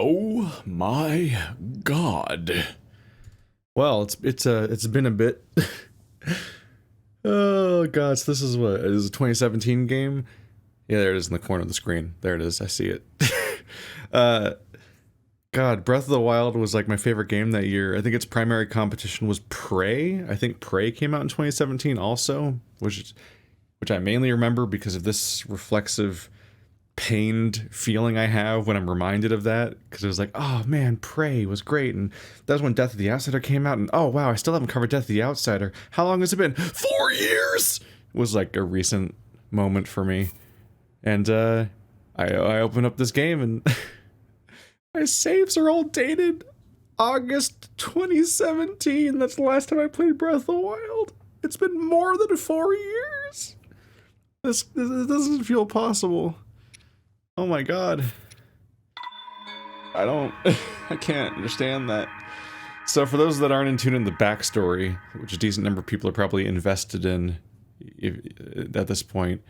Oh my god. Well, it's been a bit. Oh god, so this is what? It is a 2017 game? Yeah, there it is in the corner of the screen. There it is, I see it. God, Breath of the Wild was like my favorite game that year. I think its primary competition was Prey. I think Prey came out in 2017 also, which I mainly remember because of this reflexive, pained feeling I have when I'm reminded of that. Because it was like, oh man, Prey was great. And that was when Death of the Outsider came out. And oh wow, I still haven't covered Death of the Outsider. How long has it been? 4 years! It was like a recent moment for me. And I opened up this game and... my saves are all dated August 2017. That's the last time I played Breath of the Wild. It's been more than 4 years. This doesn't feel possible. Oh my god. I can't understand that. So for those that aren't in tune in the backstory, which a decent number of people are probably invested in at this point,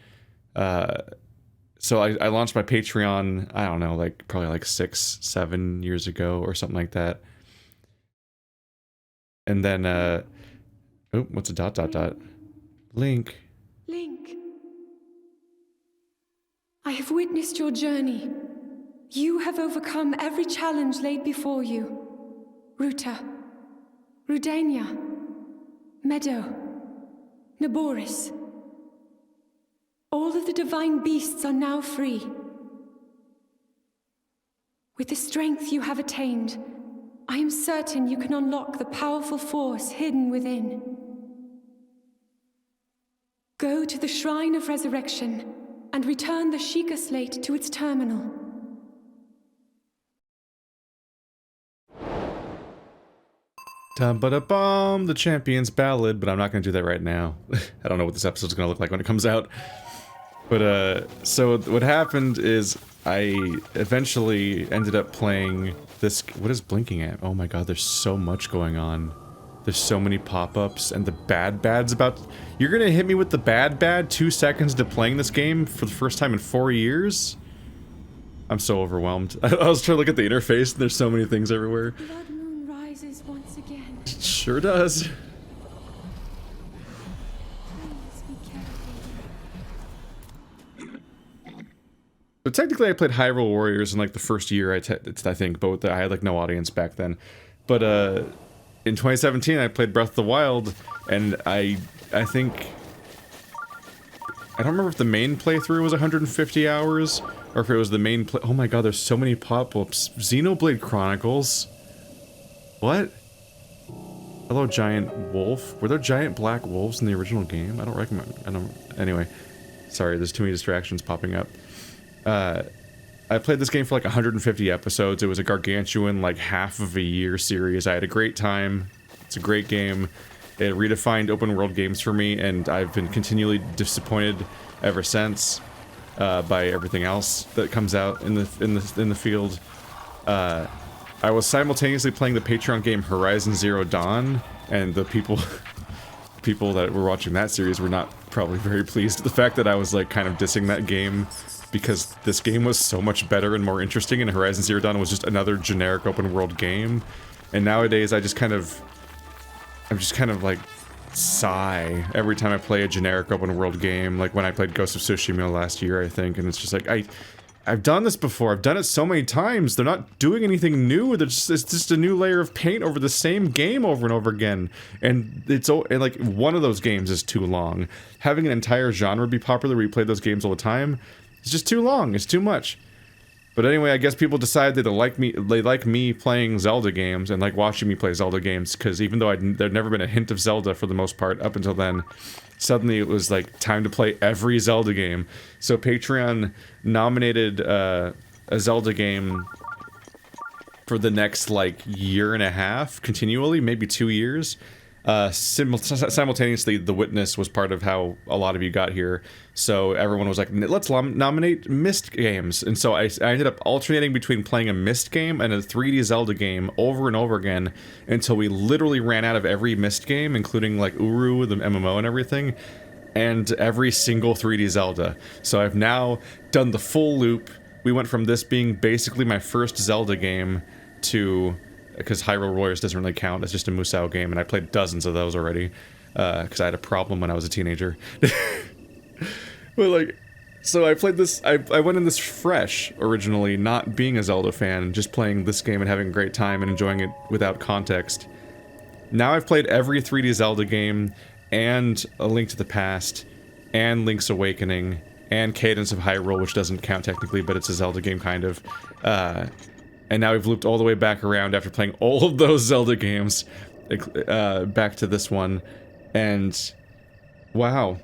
so I launched my Patreon, I don't know, like probably like 6-7 years ago or something like that. And then, oh, what's a ... Link. Link. I have witnessed your journey. You have overcome every challenge laid before you. Ruta, Rudania, Meadow, Naboris. All of the divine beasts are now free. With the strength you have attained, I am certain you can unlock the powerful force hidden within. Go to the Shrine of Resurrection and return the Sheikah Slate to its terminal. Dum-ba-da-bum, the Champion's Ballad, but I'm not going to do that right now. I don't know what this episode's going to look like when it comes out. But, so what happened is I eventually ended up playing this... What is blinking at? Oh my god, there's so much going on. There's so many pop-ups, and the bad's about... You're gonna hit me with the bad 2 seconds to playing this game for the first time in 4 years? I'm so overwhelmed. I was trying to look at the interface, and there's so many things everywhere. Blood moon rises once again. It sure does. But technically I played Hyrule Warriors in like the first year, I think, but I had like no audience back then. But in 2017 I played Breath of the Wild, and I think... I don't remember if the main playthrough was 150 hours, or if it was the main play... Oh my god, there's so many pop-ups. Xenoblade Chronicles? What? Hello, giant wolf. Were there giant black wolves in the original game? I don't recommend... Anyway. Sorry, there's too many distractions popping up. I played this game for like 150 episodes. It was a gargantuan, like, half of a year series. I had a great time. It's a great game. It redefined open world games for me, and I've been continually disappointed ever since by everything else that comes out in the field. I was simultaneously playing the Patreon game Horizon Zero Dawn, and the people that were watching that series were not probably very pleased with the fact that I was like kind of dissing that game, because this game was so much better and more interesting, and Horizon Zero Dawn was just another generic open world game. And nowadays I'm just kind of like sigh every time I play a generic open world game, like when I played Ghost of Tsushima last year, I think, and it's just like, I've done this before, I've done it so many times, they're not doing anything new, it's just a new layer of paint over the same game over and over again, and like, one of those games is too long. Having an entire genre be popular where you play those games all the time, it's just too long, it's too much. But anyway, I guess people decide that they like me playing Zelda games and like watching me play Zelda games, because even though there'd never been a hint of Zelda for the most part up until then, suddenly it was like time to play every Zelda game. So Patreon nominated a Zelda game for the next like year and a half, continually, maybe 2 years. Simultaneously, The Witness was part of how a lot of you got here, so everyone was like, let's nominate Myst games, and so I ended up alternating between playing a Myst game and a 3D Zelda game over and over again, until we literally ran out of every Myst game, including like Uru, the MMO and everything, and every single 3D Zelda. So I've now done the full loop we went from this being basically my first Zelda game to, because Hyrule Warriors doesn't really count, it's just a Musou game, and I played dozens of those already, because I had a problem when I was a teenager. But like, so I played this, I went in this fresh, originally, not being a Zelda fan, just playing this game and having a great time and enjoying it without context. Now I've played every 3D Zelda game, and A Link to the Past, and Link's Awakening, and Cadence of Hyrule, which doesn't count technically, but it's a Zelda game kind of. And now we've looped all the way back around after playing all of those Zelda games, back to this one, and wow.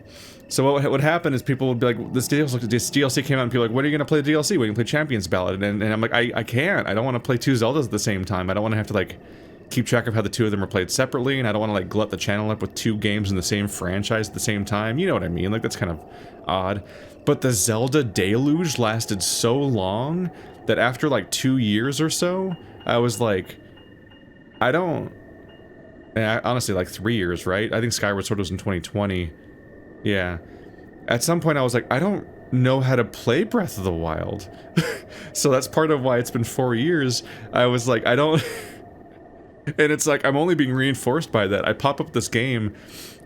So what would happen is people would be like, this DLC came out, and people are like, when are you going to play the DLC? Well, you can play Champions Ballad. And I'm like, I can't. I don't want to play two Zeldas at the same time. I don't want to have to, like, keep track of how the two of them are played separately, and I don't want to, like, glut the channel up with two games in the same franchise at the same time. You know what I mean? Like, that's kind of odd. But the Zelda deluge lasted so long that after, like, 2 years or so, I was like, honestly, like, 3 years, right? I think Skyward Sword was in 2020. Yeah. At some point I was like, I don't know how to play Breath of the Wild. So that's part of why it's been 4 years. I was like, I don't... And it's like, I'm only being reinforced by that. I pop up this game,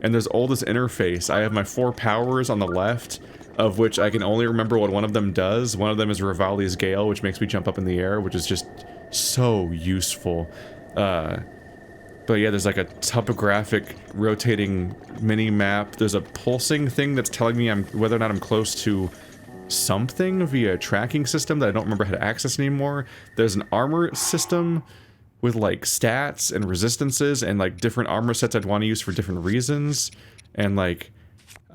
and there's all this interface. I have my 4 powers on the left, of which I can only remember what one of them does. One of them is Rivali's Gale, which makes me jump up in the air, which is just so useful. But yeah, there's like a topographic rotating mini-map. There's a pulsing thing that's telling me whether or not I'm close to something via a tracking system that I don't remember how to access anymore. There's an armor system with like stats and resistances and like different armor sets I'd want to use for different reasons. And like,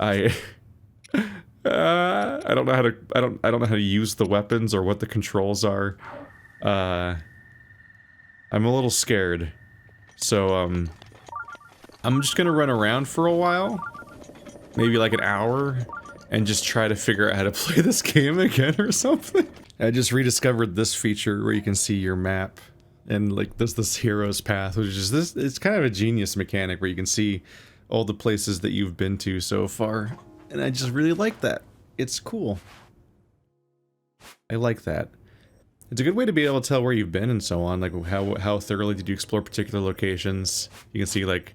I don't know how to I don't know how to use the weapons or what the controls are. I'm a little scared. So, I'm just gonna run around for a while, maybe like an hour, and just try to figure out how to play this game again or something. I just rediscovered this feature where you can see your map, and like there's this hero's path, which is this, it's kind of a genius mechanic where you can see all the places that you've been to so far, and I just really like that. It's cool. I like that. It's a good way to be able to tell where you've been and so on, like how thoroughly did you explore particular locations. You can see like,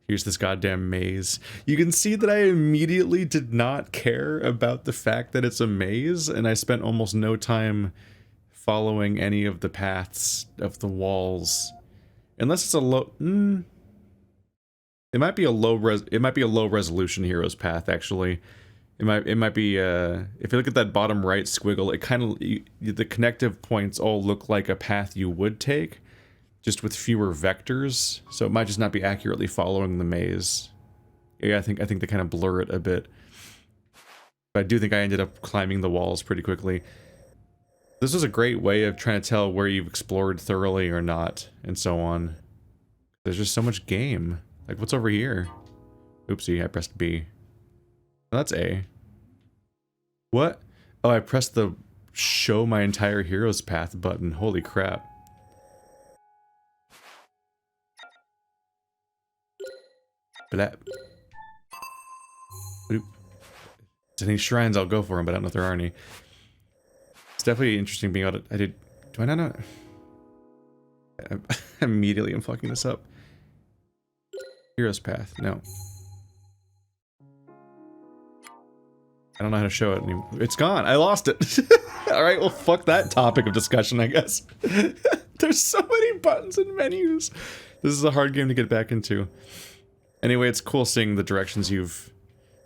here's this goddamn maze. You can see that I immediately did not care about the fact that it's a maze, and I spent almost no time following any of the paths of the walls. Unless it's a low... It might be a low resolution hero's path, actually. It might be, if you look at that bottom right squiggle, it kind of, the connective points all look like a path you would take, just with fewer vectors, so it might just not be accurately following the maze. Yeah, I think they kind of blur it a bit. But I do think I ended up climbing the walls pretty quickly. This is a great way of trying to tell where you've explored thoroughly or not, and so on. There's just so much game. Like, what's over here? Oopsie, I pressed B. Oh, that's A. What? Oh, I pressed the show my entire hero's path button. Holy crap. Blap. If there's any shrines, I'll go for them, but I don't know if there are any. It's definitely interesting being able to... do I not know? Immediately I'm fucking this up. Hero's path, no. I don't know how to show it anymore. It's gone. I lost it. Alright, well, fuck that topic of discussion, I guess. There's so many buttons and menus. This is a hard game to get back into. Anyway, it's cool seeing the directions you've...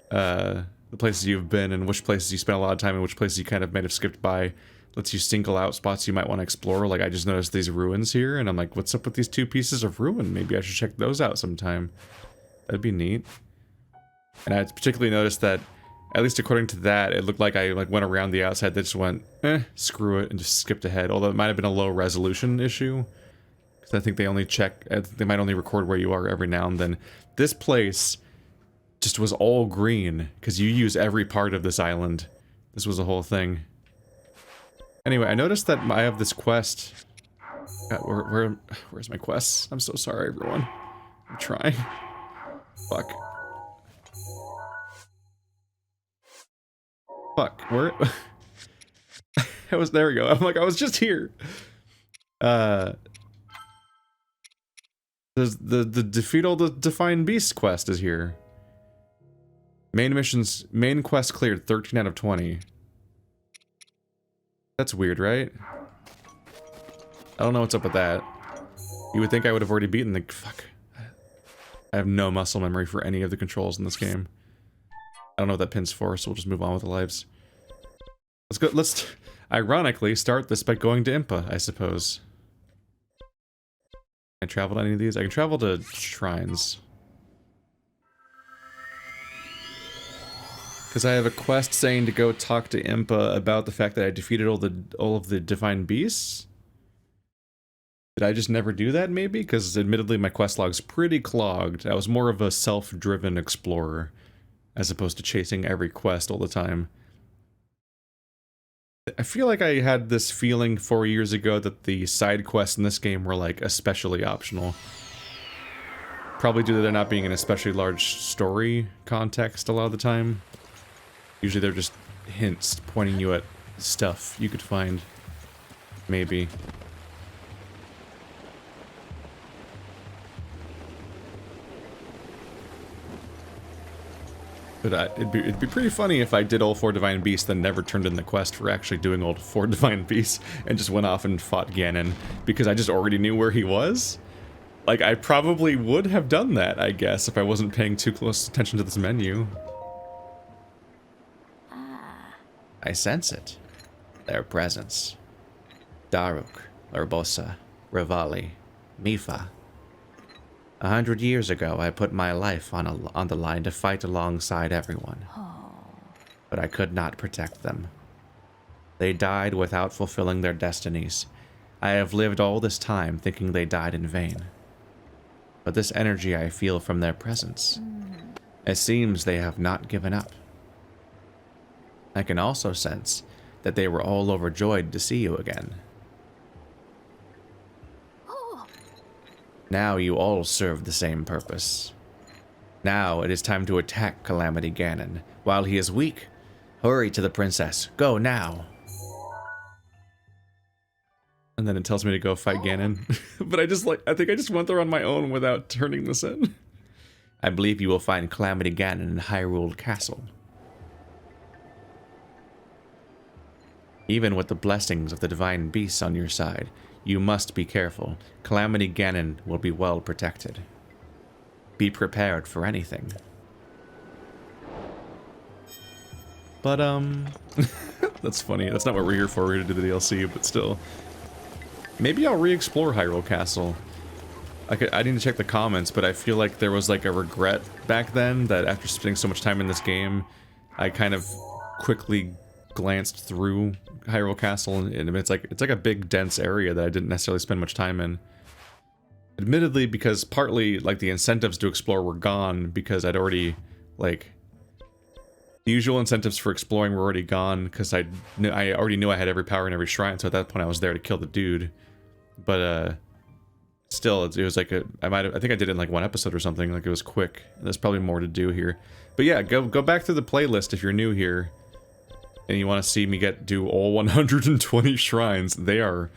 the places you've been and which places you spent a lot of time and which places you kind of might have skipped by. Lets you single out spots you might want to explore. Like, I just noticed these ruins here, and I'm like, what's up with these 2 pieces of ruin? Maybe I should check those out sometime. That'd be neat. And I particularly noticed that, at least according to that, it looked like I went around the outside, that just went, screw it, and just skipped ahead. Although it might have been a low resolution issue. Because I think they only check, they might only record where you are every now and then. This place just was all green, because you use every part of this island. This was a whole thing. Anyway, I noticed that I have this quest. Where's my quest? I'm so sorry, everyone. I'm trying. Fuck. Fuck, where... There we go. I'm like, I was just here. There's the defeat all the Defined Beasts quest is here. Main quest cleared 13 out of 20. That's weird, right? I don't know what's up with that. You would think I would have already beaten the... Fuck. I have no muscle memory for any of the controls in this game. I don't know what that pin's for, so we'll just move on with the lives. Let's go... Let's, ironically, start this by going to Impa, I suppose. Can I travel to any of these? I can travel to shrines. Because I have a quest saying to go talk to Impa about the fact that I defeated all of the Divine Beasts. Did I just never do that, maybe? Because admittedly my quest log's pretty clogged. I was more of a self-driven explorer, as opposed to chasing every quest all the time. I feel like I had this feeling 4 years ago that the side quests in this game were, like, especially optional. Probably due to there not being an especially large story context a lot of the time. Usually they're just hints pointing you at stuff you could find. Maybe. But it'd be pretty funny if I did all 4 Divine Beasts, then never turned in the quest for actually doing all 4 Divine Beasts, and just went off and fought Ganon, because I just already knew where he was. Like, I probably would have done that, I guess, if I wasn't paying too close attention to this menu. I sense it. Their presence. Daruk, Urbosa, Rivali, Mifa. 100 years ago, I put my life on the line to fight alongside everyone. But I could not protect them. They died without fulfilling their destinies. I have lived all this time thinking they died in vain. But this energy I feel from their presence, it seems they have not given up. I can also sense that they were all overjoyed to see you again. Now you all serve the same purpose. Now it is time to attack Calamity Ganon. While he is weak, hurry to the princess. Go now. And then it tells me to go fight Ganon. But I think I just went there on my own without turning this in. I believe you will find Calamity Ganon in Hyrule Castle. Even with the blessings of the Divine Beasts on your side, you must be careful. Calamity Ganon will be well protected. Be prepared for anything. But, that's funny. That's not what we're here for. We're here to do the DLC, but still. Maybe I'll re-explore Hyrule Castle. I didn't check the comments, but I feel like there was, like, a regret back then that after spending so much time in this game, I kind of quickly glanced through Hyrule Castle, and it's like a big dense area that I didn't necessarily spend much time in. Admittedly, because partly like the incentives to explore were gone because I'd already like the usual incentives for exploring were already gone because I already knew I had every power in every shrine, so at that point I was there to kill the dude. But still, it was like I think I did it in like one episode or something. Like it was quick. There's probably more to do here. But yeah, go back to the playlist if you're new here. And you want to see me do all 120 shrines. They are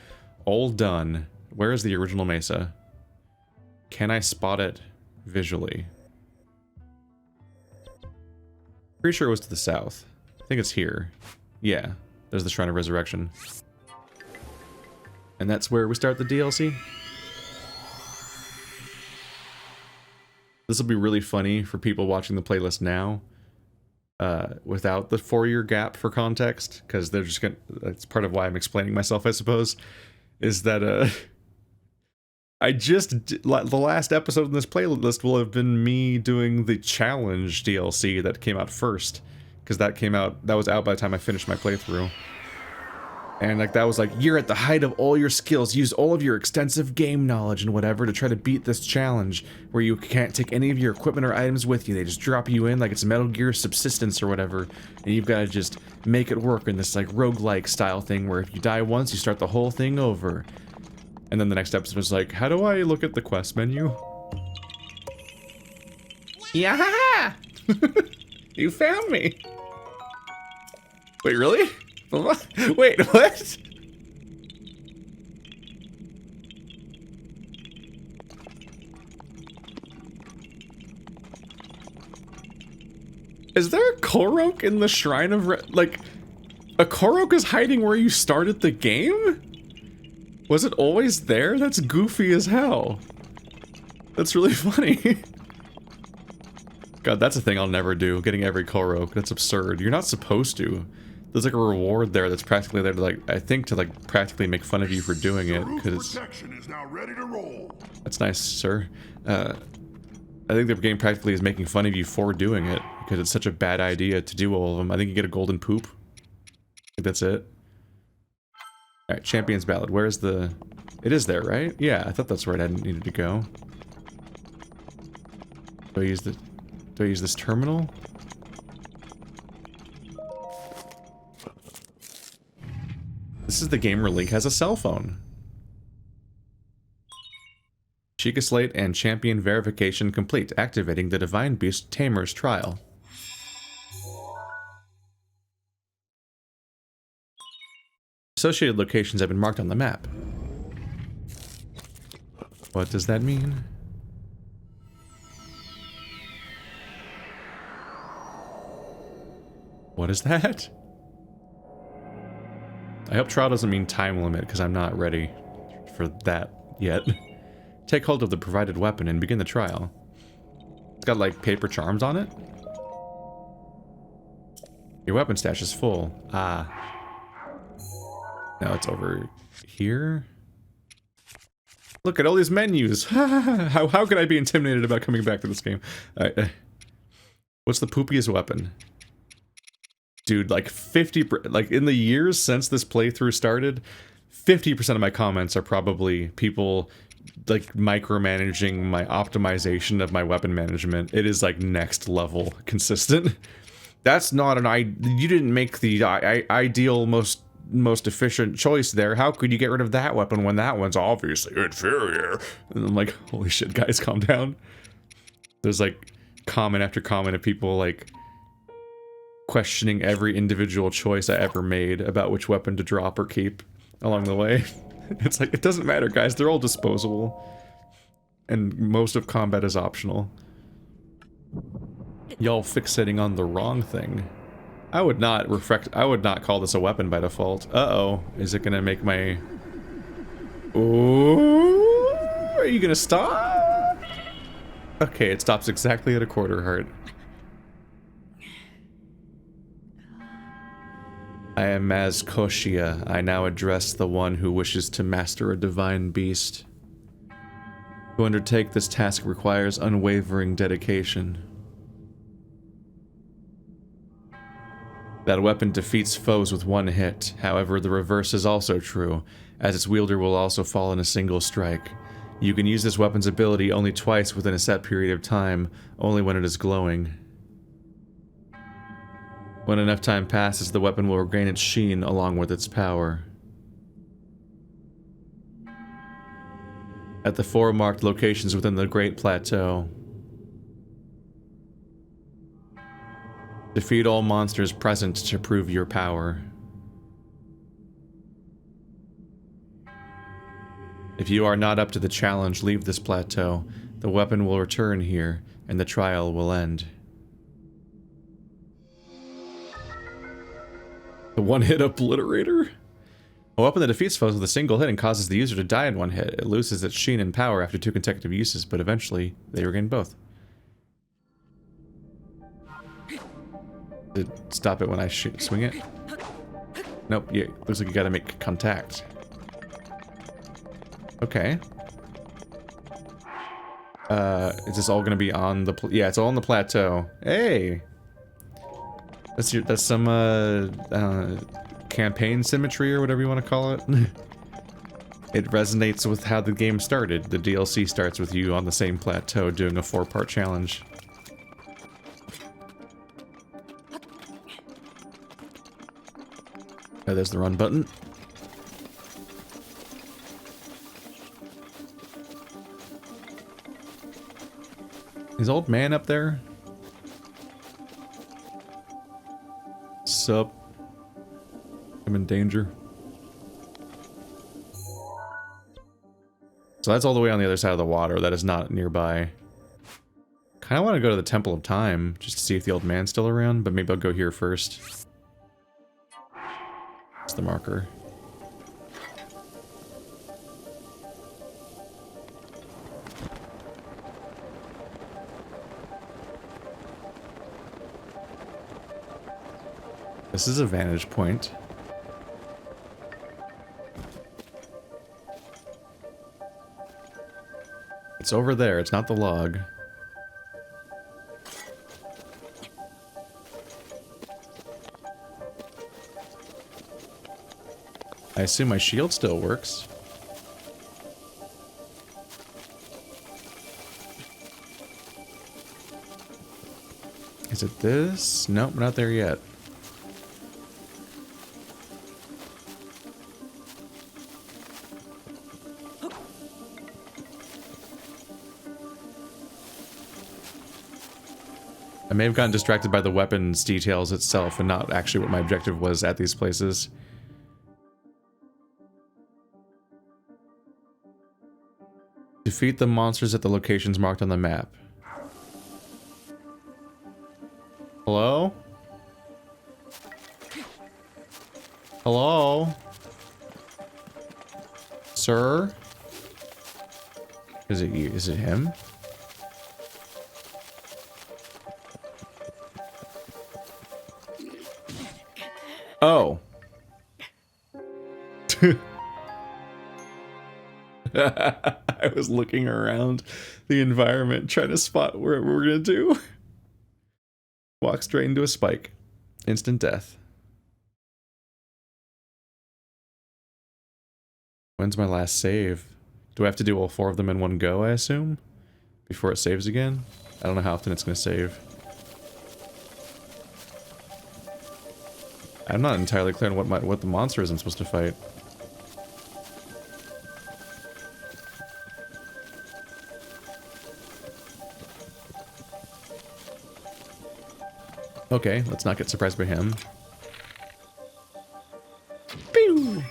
all done. Where is the original mesa? Can I spot it visually? Pretty sure it was to the south. I think it's here. Yeah, there's the Shrine of Resurrection. And that's where we start the DLC. This will be really funny for people watching the playlist now. Without the 4-year gap for context, because they're just gonna, that's part of why I'm explaining myself, I suppose, is that, the last episode in this playlist will have been me doing the challenge DLC that came out first, because that was out by the time I finished my playthrough. And like that was like, you're at the height of all your skills, use all of your extensive game knowledge and whatever to try to beat this challenge, where you can't take any of your equipment or items with you, they just drop you in like it's Metal Gear Subsistence or whatever, and you've got to just make it work in this like roguelike style thing where if you die once, you start the whole thing over. And then the next episode was like, how do I look at the quest menu? Yeah! You found me! Wait, really? Wait, what? Is there a Korok in the Shrine of like, a Korok is hiding where you started the game? Was it always there? That's goofy as hell. That's really funny. God, that's a thing I'll never do, getting every Korok. That's absurd. You're not supposed to. There's like a reward there that's practically there to like, I think to like practically make fun of you for doing it, because protection is now ready to roll. That's nice, sir. I think the game practically is making fun of you for doing it, because it's such a bad idea to do all of them. I think you get a golden poop. I think that's it. Alright, Champion's Ballad. Where's the... It is there, right? Yeah, I thought that's where I needed to go. Do I use the... Do I use this terminal? This is the game where Link has a cell phone. Sheikah Slate and Champion Verification complete, activating the Divine Beast Tamer's Trial. Associated locations have been marked on the map. What does that mean? What is that? I hope trial doesn't mean time limit, because I'm not ready for that yet. Take hold of the provided weapon and begin the trial. It's got like paper charms on it. Your weapon stash is full. Ah. Now it's over here. Look at all these menus. How could I be intimidated about coming back to this game? Alright. What's the poopiest weapon? Dude, like 50%, like in the years since this playthrough started, 50% of my comments are probably people like micromanaging my optimization of my weapon management. It is like next level consistent. That's not an you didn't make the ideal most efficient choice there. How could you get rid of that weapon when that one's obviously inferior? And I'm like, holy shit, guys, calm down. There's like comment after comment of people like questioning every individual choice I ever made about which weapon to drop or keep along the way. It's like, it doesn't matter, guys. They're all disposable. And most of combat is optional. Y'all fixating on the wrong thing. I would not call this a weapon by default. Uh-oh. Is it gonna make my... Ooh, are you gonna stop? Okay, it stops exactly at a quarter heart. I am Maz Koshia. I now address the one who wishes to master a divine beast. To undertake this task requires unwavering dedication. That weapon defeats foes with one hit. However, the reverse is also true, as its wielder will also fall in a single strike. You can use this weapon's ability only twice within a set period of time, only when it is glowing. When enough time passes, the weapon will regain its sheen along with its power. At the 4 marked locations within the Great Plateau, defeat all monsters present to prove your power. If you are not up to the challenge, leave this plateau. The weapon will return here, and the trial will end. The one-hit Obliterator? A weapon that defeats foes with a single hit and causes the user to die in one hit. It loses its sheen and power after 2 consecutive uses, but eventually they regain both. Did it stop it when I swing it? Nope, yeah, looks like you gotta make contact. Okay. Is this all gonna be on the yeah, it's all on the plateau. Hey! That's some, campaign symmetry or whatever you want to call it. It resonates with how the game started. The DLC starts with you on the same plateau doing a 4-part challenge. Oh, there's the run button. Is old man up there? Sup? I'm in danger. So that's all the way on the other side of the water. That is not nearby. Kind of want to go to the Temple of Time just to see if the old man's still around, but maybe I'll go here first. That's the marker. This is a vantage point. It's over there, it's not the log. I assume my shield still works. Is it this? Nope, we're not there yet. I may have gotten distracted by the weapons details itself and not actually what my objective was at these places. Defeat the monsters at the locations marked on the map. Hello? Hello? Sir? Is it you? Is it him? Oh. I was looking around the environment trying to spot what we're gonna do. Walk straight into a spike. Instant death. When's my last save? Do I have to do all 4 of them in one go, I assume? Before it saves again? I don't know how often it's gonna save. I'm not entirely clear on what the monster is I'm supposed to fight. Okay, let's not get surprised by him. Pew!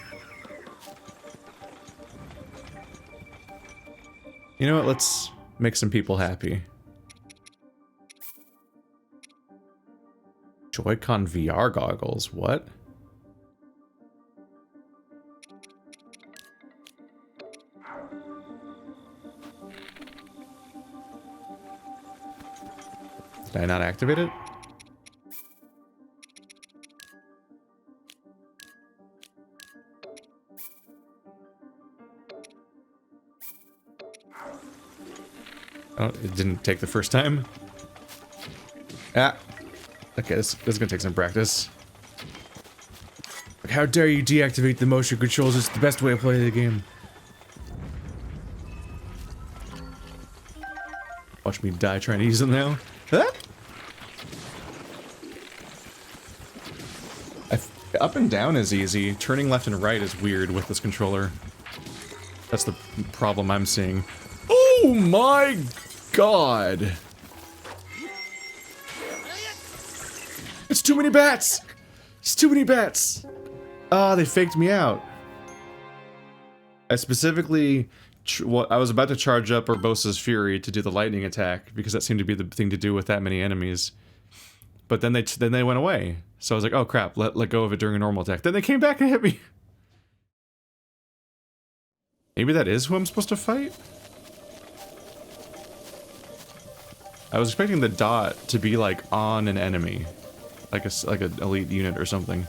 You know what? Let's make some people happy. Joy-Con VR goggles, what? Did I not activate it? Oh, it didn't take the first time? Ah. Okay, this is gonna take some practice. Like, how dare you deactivate the motion controls? It's the best way to play the game. Watch me die trying to use them now. Huh? Up and down is easy. Turning left and right is weird with this controller. That's the problem I'm seeing. Oh my god! It's too many bats! It's too many bats! Ah, they faked me out. I specifically... I was about to charge up Urbosa's Fury to do the lightning attack, because that seemed to be the thing to do with that many enemies. But then they went away. So I was like, oh crap, let go of it during a normal attack. Then they came back and hit me! Maybe that is who I'm supposed to fight? I was expecting the dot to be like on an enemy. Like an elite unit or something.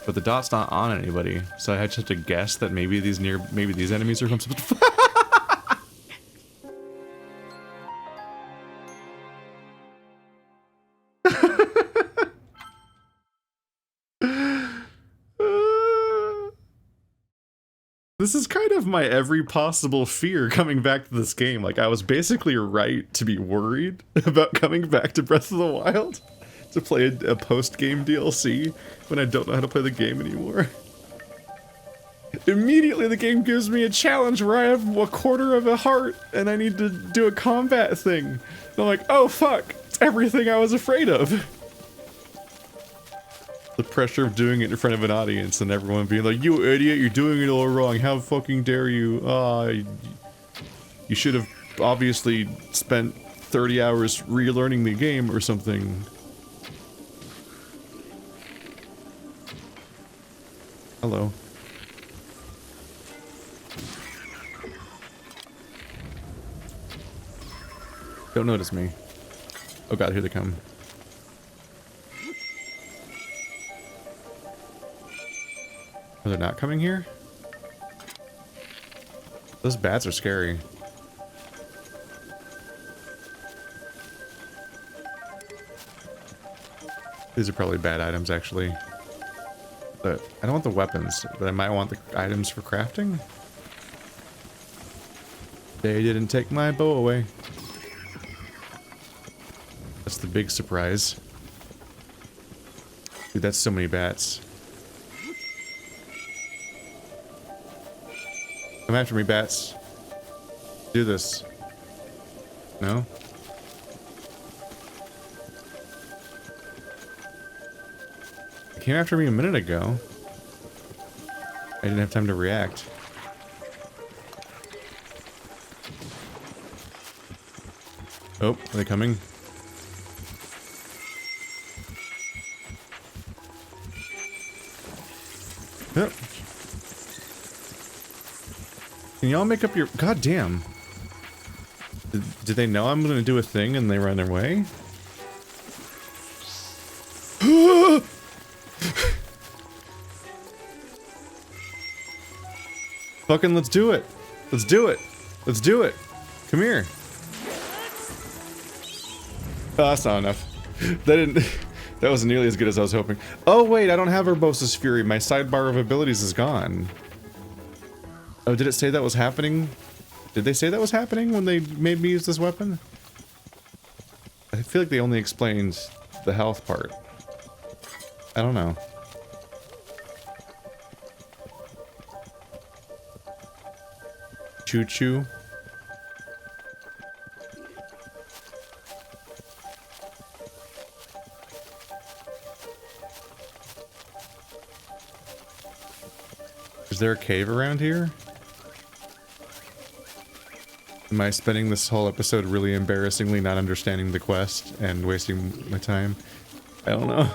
But the dot's not on anybody. So I had to guess that maybe these enemies are who I'm supposed to fight. This is kind of my every possible fear coming back to this game. Like, I was basically right to be worried about coming back to Breath of the Wild to play a post-game DLC when I don't know how to play the game anymore. Immediately the game gives me a challenge where I have a quarter of a heart and I need to do a combat thing. And I'm like, oh fuck, it's everything I was afraid of. the pressure of doing it in front of an audience and everyone being like, you idiot, you're doing it all wrong, how fucking dare you, you should have obviously spent 30 hours relearning the game or something. Hello. Don't notice me. Oh god, here they come. Oh, they're not coming here? Those bats are scary. These are probably bad items, actually. But I don't want the weapons, but I might want the items for crafting. They didn't take my bow away. That's the big surprise. Dude, that's so many bats. Come after me, bats. Do this. No? They came after me a minute ago. I didn't have time to react. Oh, are they coming? Yep. Can y'all make up your... God damn. Did they know I'm gonna do a thing and they run their way? Fucking let's do it. Let's do it. Let's do it. Come here. Oh, that's not enough. That didn't... That wasn't nearly as good as I was hoping. Oh wait, I don't have Urbosa's Fury. My sidebar of abilities is gone. Oh, did it say that was happening? Did they say that was happening when they made me use this weapon? I feel like they only explained the health part. I don't know. Choo-choo. Is there a cave around here? Am I spending this whole episode really embarrassingly not understanding the quest and wasting my time? I don't know.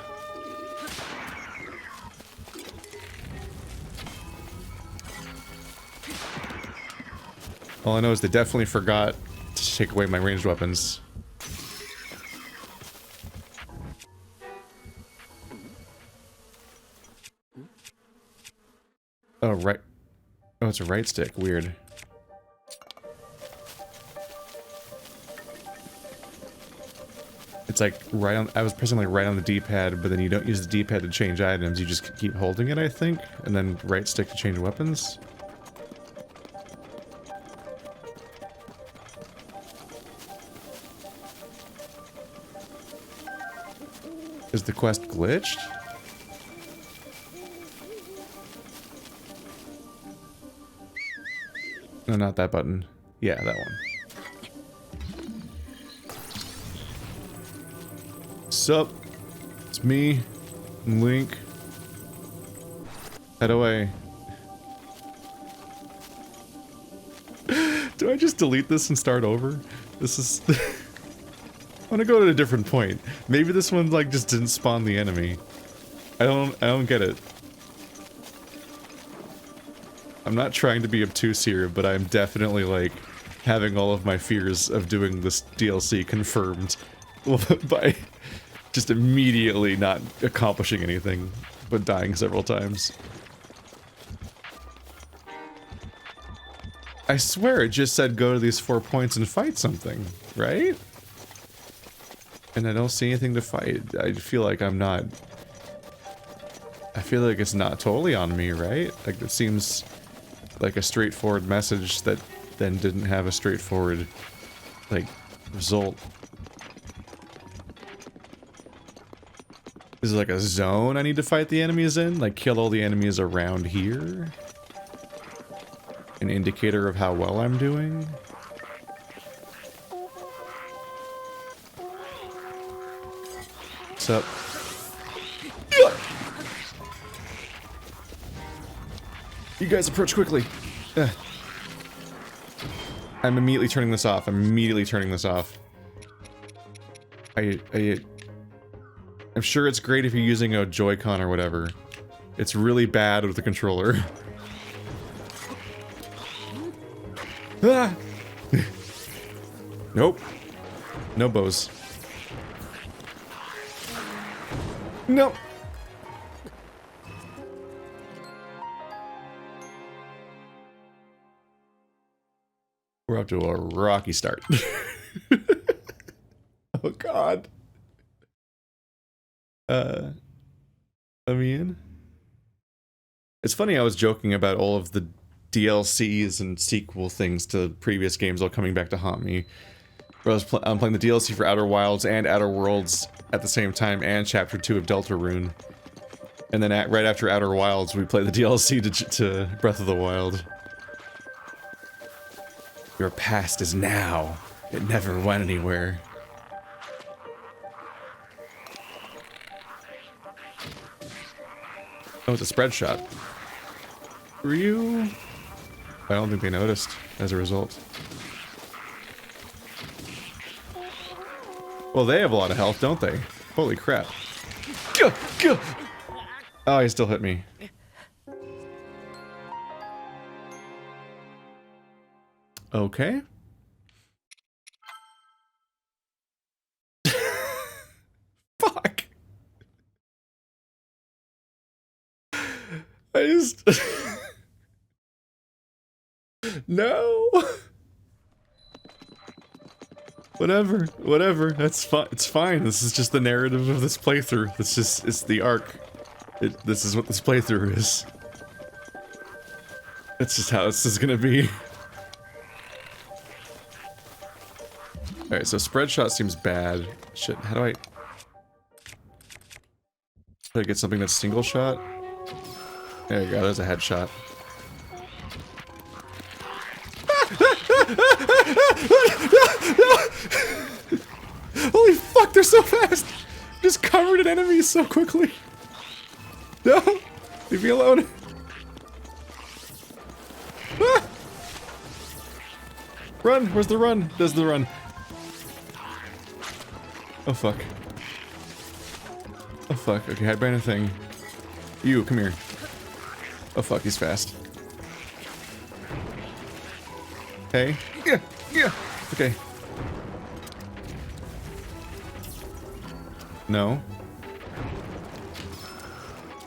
All I know is they definitely forgot to take away my ranged weapons. Oh, right. Oh, it's a right stick. Weird. It's like right on... I was pressing like right on the D-pad, but then you don't use the D-pad to change items. You just keep holding it, I think. And then right stick to change weapons. Is the quest glitched? No, not that button. Yeah, that one. Sup? It's me, Link. Head away. Do I just delete this and start over? This is... I want to go to a different point. Maybe this one, like, just didn't spawn the enemy. I don't get it. I'm not trying to be obtuse here, but I'm definitely, like, having all of my fears of doing this DLC confirmed by just immediately not accomplishing anything, but dying several times. I swear it just said go to these 4 points and fight something, right? And I don't see anything to fight. I feel like I'm not... I feel like it's not totally on me, right? Like, it seems like a straightforward message that then didn't have a straightforward, like, result. Is it like a zone I need to fight the enemies in? Like, kill all the enemies around here? An indicator of how well I'm doing? What's up? You guys approach quickly. Ugh. I'm immediately turning this off. I'm immediately turning this off. I'm sure it's great if you're using a Joy-Con or whatever. It's really bad with the controller. Ah! Nope. No bows. Nope. We're up to a rocky start. Oh god. Let me in. It's funny, I was joking about all of the DLCs and sequel things to previous games all coming back to haunt me. I'm playing the DLC for Outer Wilds and Outer Worlds at the same time, and Chapter 2 of Deltarune. And then right after Outer Wilds, we play the DLC to Breath of the Wild. Your past is now. It never went anywhere. Oh, it's a spread shot. Were you? I don't think they noticed as a result. Well, they have a lot of health, don't they? Holy crap. Gah, gah. Oh, he still hit me. Okay. Fuck. I just... No. Whatever. That's fine. It's fine. This is just the narrative of this playthrough. It's the arc. This is what this playthrough is. That's just how this is gonna be. Alright, so spread shot seems bad. Shit, how do I... Should I get something that's single shot? There you go, there's a headshot. Holy fuck, they're so fast! Just covered in enemies so quickly. No! Leave me alone. Ah! Run! Where's the run? There's the run. Oh fuck. Oh fuck. Okay, hide behind a thing. You, come here. Oh fuck, he's fast. Hey. Yeah. Okay. No.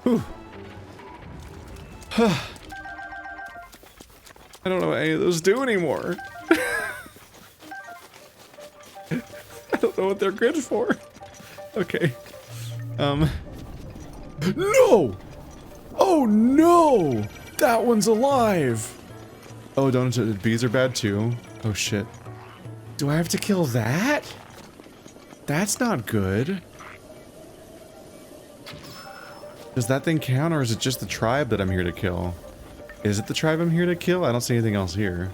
Whew. I don't know what any of those do anymore. I don't know what they're good for. Okay. No! Oh no! That one's alive! Oh, bees are bad too. Oh shit. Do I have to kill that? That's not good. Does that thing count, or is it just the tribe that I'm here to kill? Is it the tribe I'm here to kill? I don't see anything else here.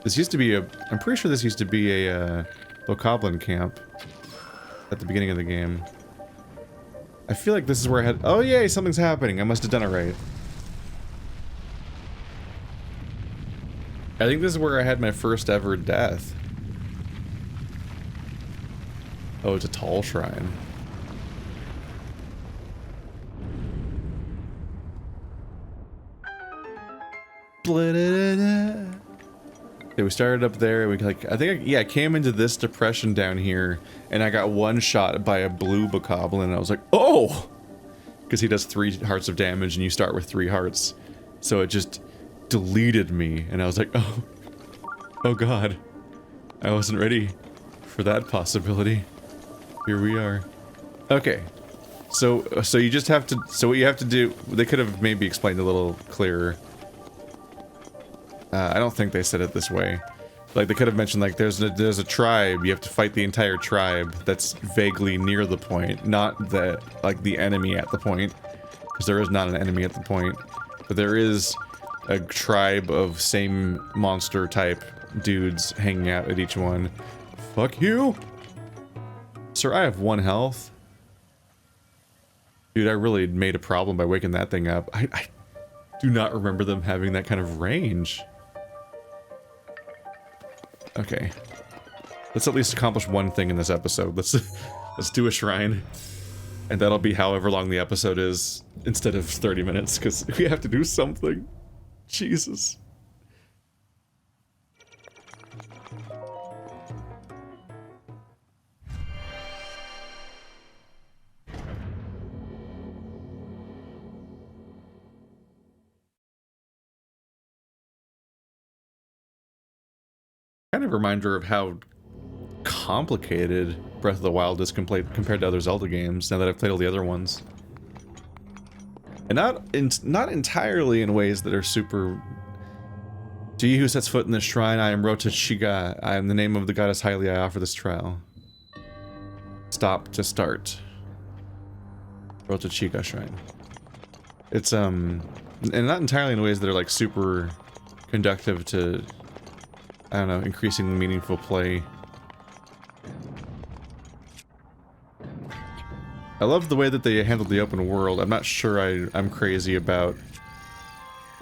This used to be I'm pretty sure this used to be a Bokoblin camp at the beginning of the game. I feel like this is where I had... Oh yay, something's happening. I must have done it right. I think this is where I had my first ever death. Oh, it's a tall shrine. Yeah, we started up there. We I came into this depression down here, and I got one shot by a blue Bokoblin, and I was like, oh, because he does 3 hearts of damage, and you start with 3 hearts, so it just deleted me, and I was like, oh god, I wasn't ready for that possibility. Here we are. Okay, so you just have to. So what you have to do, they could have maybe explained a little clearer. I don't think they said it this way. Like, they could have mentioned, like, there's a tribe, you have to fight the entire tribe that's vaguely near the point, not the, like, the enemy at the point. Because there is not an enemy at the point. But there is a tribe of same monster type dudes hanging out at each one. Fuck you! Sir, I have 1 health. Dude, I really made a problem by waking that thing up. do not remember them having that kind of range. Okay. Let's at least accomplish one thing in this episode. Let's do a shrine. And that'll be however long the episode is instead of 30 minutes, because we have to do something. Jesus. Kind of a reminder of how complicated Breath of the Wild is compared to other Zelda games, now that I've played all the other ones. And not entirely in ways that are super... To you who sets foot in this shrine, I am Rota Chiga. I am the name of the goddess highly I offer this trial. Stop to start. Rota Chiga Shrine. It's, and not entirely in ways that are, like, super conductive to, I don't know, increasing meaningful play. I love the way that they handled the open world. I'm not sure I'm crazy about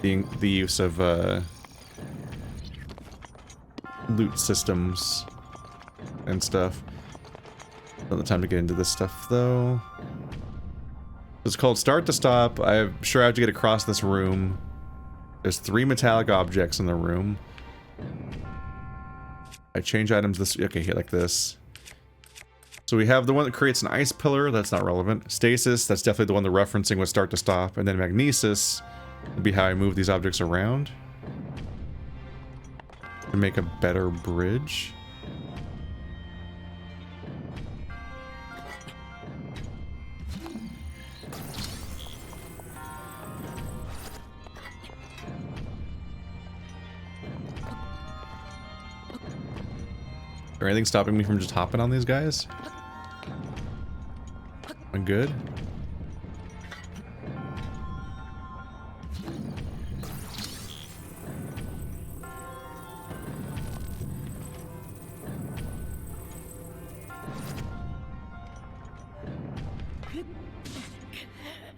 the use of loot systems and stuff. Not the time to get into this stuff though. It's called Start to Stop. I'm sure I have to get across this room. There's 3 metallic objects in the room. I change items this. Okay, here like this. So we have the one that creates an ice pillar, that's not relevant. Stasis, that's definitely the one they're referencing with Start to Stop. And then Magnesis would be how I move these objects around to make a better bridge. Is there anything stopping me from just hopping on these guys? Am I good?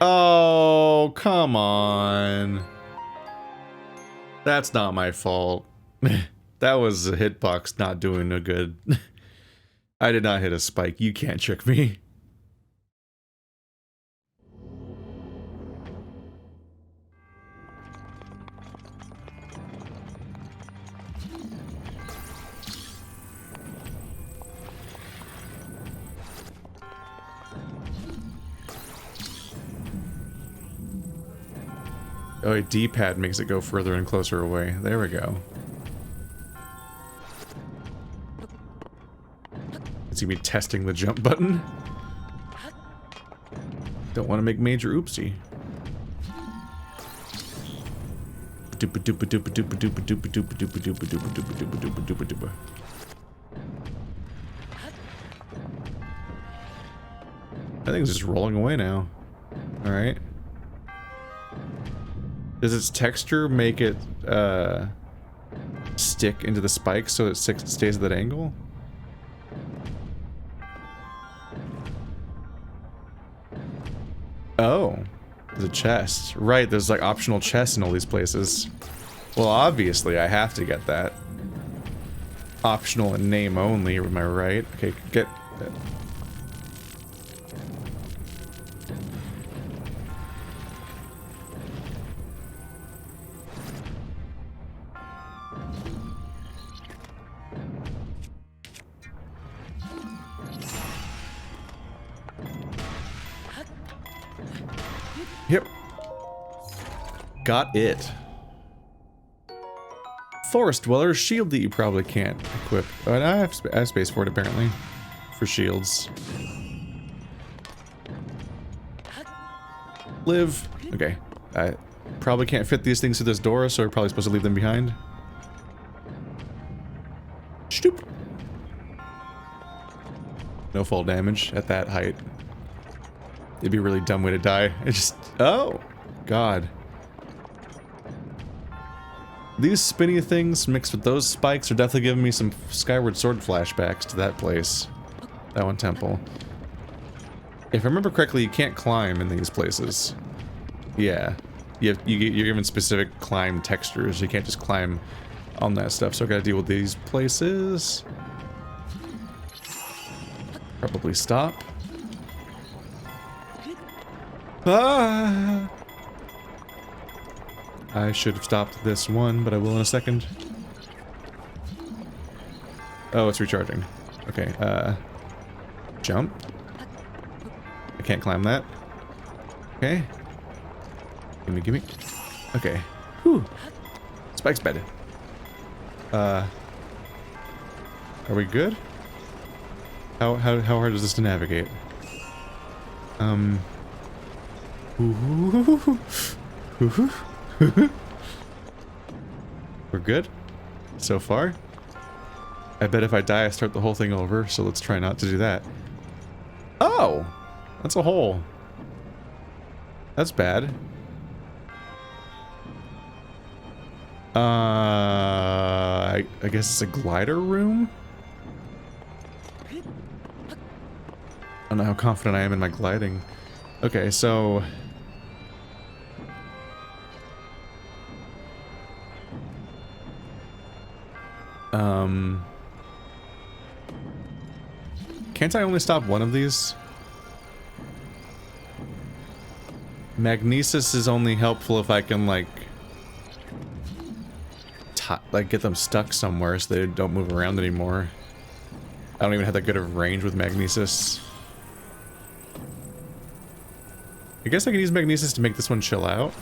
Oh, come on. That's not my fault. That was a hitbox not doing no good. I did not hit a spike. You can't trick me. Oh, a D-pad makes it go further and closer away. There we go. It's gonna be testing the jump button. Don't want to make major oopsie. I think it's just rolling away now. Alright. Does its texture make it stick into the spike so it stays at that angle? Oh, there's a chest. Right, there's like optional chests in all these places. Well, obviously I have to get that. Optional in name only, am I right? Okay, get... Yep. Got it. Forest Dweller's shield that you probably can't equip. Oh, and I have space for it apparently. For shields. Live. Okay. I probably can't fit these things through this door, so we're probably supposed to leave them behind. Stoop. No fall damage at that height. It'd be a really dumb way to die. It just... Oh! God. These spinny things mixed with those spikes are definitely giving me some Skyward Sword flashbacks to that place. That one temple. If I remember correctly, you can't climb in these places. Yeah. You're given specific climb textures. You can't just climb on that stuff. So I gotta deal with these places. Probably stop. Ah! I should have stopped this one, but I will in a second. Oh, it's recharging. Okay, jump. I can't climb that. Okay. Gimme. Okay. Whew. Spike's better. Are we good? How hard is this to navigate? We're good so far. I bet if I die I start the whole thing over, so let's try not to do that. Oh! That's a hole. That's bad. I guess it's a glider room? I don't know how confident I am in my gliding. Okay, so... Can't I only stop one of these? Magnesis is only helpful if I can, like get them stuck somewhere so they don't move around anymore. I don't even have that good of range with Magnesis. I guess I can use Magnesis to make this one chill out.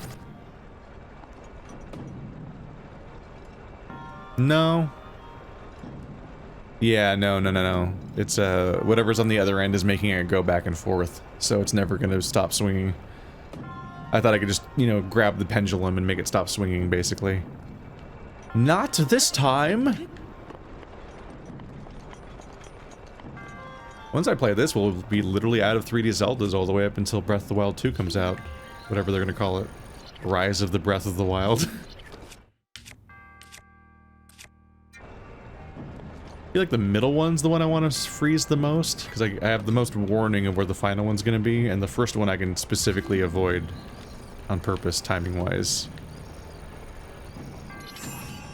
No. Yeah, no. It's, whatever's on the other end is making it go back and forth, so it's never gonna stop swinging. I thought I could just, you know, grab the pendulum and make it stop swinging, basically. Not this time! Once I play this, we'll be literally out of 3D Zeldas all the way up until Breath of the Wild 2 comes out. Whatever they're gonna call it. Rise of the Breath of the Wild. I feel like the middle one's the one I want to freeze the most, because I have the most warning of where the final one's gonna be, and the first one I can specifically avoid on purpose, timing-wise.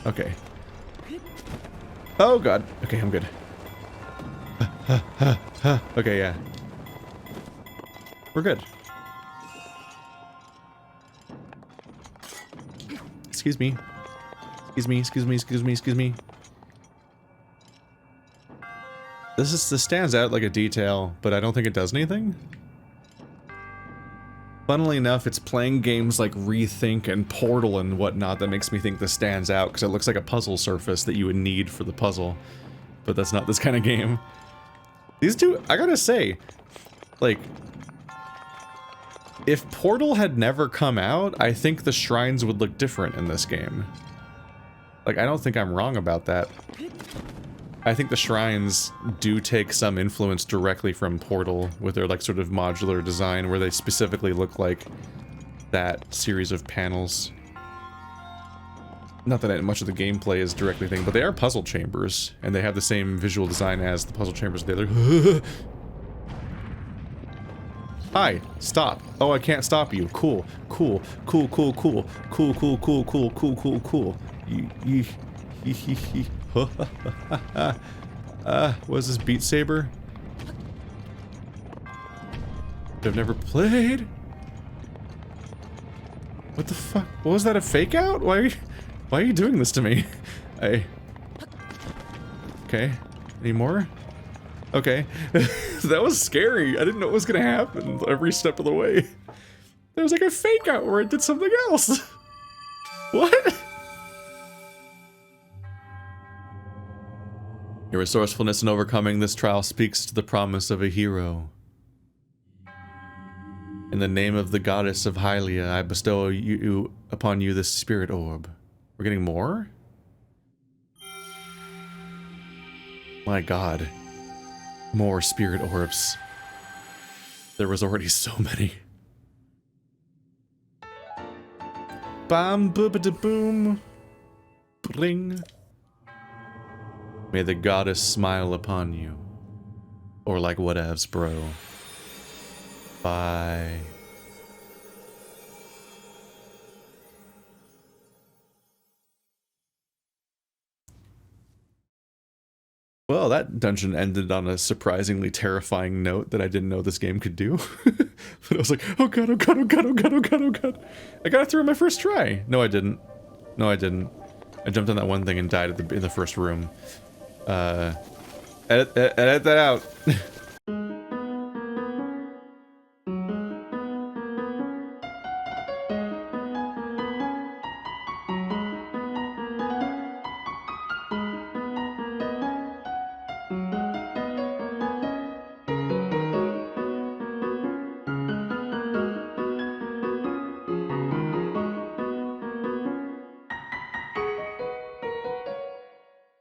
Okay. Oh god. Okay, I'm good. Okay, yeah. We're good. Excuse me. Excuse me. This stands out like a detail, but I don't think it does anything. Funnily enough, it's playing games like Rethink and Portal and whatnot that makes me think this stands out, because it looks like a puzzle surface that you would need for the puzzle. But that's not this kind of game. These two, I gotta say, like, if Portal had never come out, I think the shrines would look different in this game. Like, I don't think I'm wrong about that. I think the shrines do take some influence directly from Portal with their, like, sort of modular design where they specifically look like that series of panels. Not that much of the gameplay is directly thing, but they are puzzle chambers, and they have the same visual design as the puzzle chambers of the other. Hi, stop. Oh, I can't stop you. Cool. Was this Beat Saber? I've never played. What the fuck? What was that, a fake out? Why are you doing this to me? Okay. Any more? Okay. That was scary. I didn't know what was gonna happen every step of the way. There was like a fake out where it did something else. What? Your resourcefulness in overcoming this trial speaks to the promise of a hero. In the name of the goddess of Hylia, I bestow upon you this spirit orb. We're getting more? My god. More spirit orbs. There was already so many. Bam, boobada boom. Bring. May the goddess smile upon you. Or like whatevs, bro. Bye. Well, that dungeon ended on a surprisingly terrifying note that I didn't know this game could do. But I was like, oh god, oh god, oh god, oh god, oh god, oh god. I got it through in my first try. No, I didn't. No, I didn't. I jumped on that one thing and died in the first room. Edit that out.